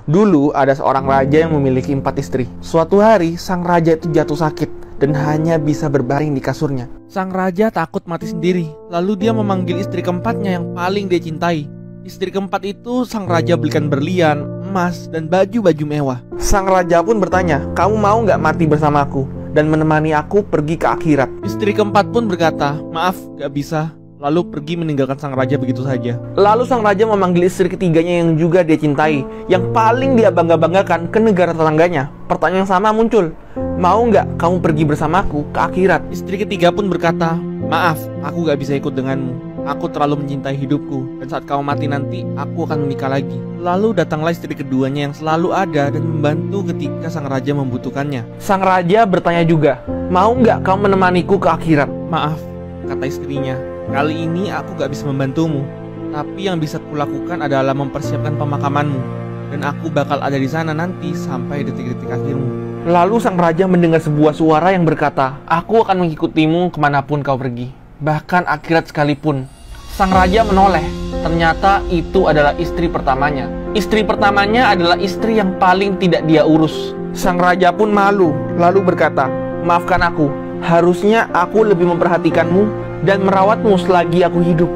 Dulu ada seorang raja yang memiliki 4 istri. Suatu hari sang raja itu jatuh sakit dan hanya bisa berbaring di kasurnya. Sang raja takut mati sendiri. Lalu dia memanggil istri keempatnya yang paling dia cintai. Istri keempat itu sang raja belikan berlian, emas, dan baju-baju mewah. Sang raja pun bertanya, "Kamu mau nggak mati bersamaku dan menemani aku pergi ke akhirat?" Istri keempat pun berkata, "Maaf, nggak bisa." Lalu pergi meninggalkan sang raja begitu saja. Lalu sang raja memanggil istri ketiganya yang juga dia cintai, yang paling dia bangga-banggakan, ke negara tetangganya. Pertanyaan yang sama muncul, "Mau nggak kamu pergi bersamaku ke akhirat?" Istri ketiga pun berkata, "Maaf, aku nggak bisa ikut denganmu. Aku terlalu mencintai hidupku, dan saat kau mati nanti, aku akan menikah lagi." Lalu datanglah istri keduanya yang selalu ada dan membantu ketika sang raja membutuhkannya. Sang raja bertanya juga, "Mau nggak kamu menemaniku ke akhirat?" "Maaf," kata istrinya, "kali ini aku gak bisa membantumu. Tapi yang bisa kulakukan adalah mempersiapkan pemakamanmu. Dan aku bakal ada di sana nanti sampai detik-detik akhirmu." Lalu sang raja mendengar sebuah suara yang berkata, "Aku akan mengikutimu kemanapun kau pergi, bahkan akhirat sekalipun." Sang raja menoleh. Ternyata itu adalah istri pertamanya. Istri pertamanya adalah istri yang paling tidak dia urus. Sang raja pun malu, lalu berkata, "Maafkan aku, harusnya aku lebih memperhatikanmu dan merawatmu selagi aku hidup."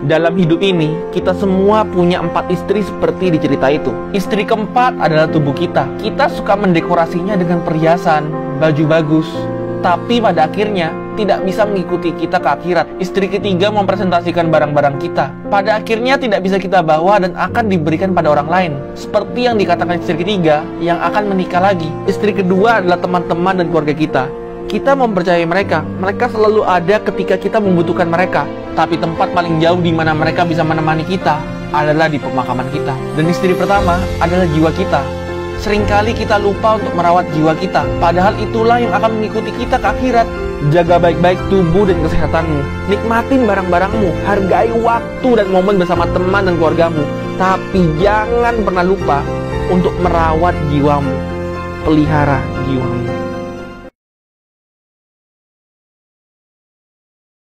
Dalam hidup ini, kita semua punya 4 istri seperti di cerita itu. Istri keempat adalah tubuh kita. Kita suka mendekorasinya dengan perhiasan, baju bagus, tapi pada akhirnya tidak bisa mengikuti kita ke akhirat. Istri ketiga mempresentasikan barang-barang kita. Pada akhirnya tidak bisa kita bawa dan akan diberikan pada orang lain. Seperti yang dikatakan istri ketiga yang akan menikah lagi. Istri kedua adalah teman-teman dan keluarga kita. Kita mempercayai mereka. Mereka selalu ada ketika kita membutuhkan mereka. Tapi tempat paling jauh di mana mereka bisa menemani kita adalah di pemakaman kita. Dan istri pertama adalah jiwa kita. Seringkali kita lupa untuk merawat jiwa kita, padahal itulah yang akan mengikuti kita ke akhirat. Jaga baik-baik tubuh dan kesehatanmu. Nikmatin barang-barangmu. Hargai waktu dan momen bersama teman dan keluargamu. Tapi jangan pernah lupa untuk merawat jiwamu. Pelihara jiwamu.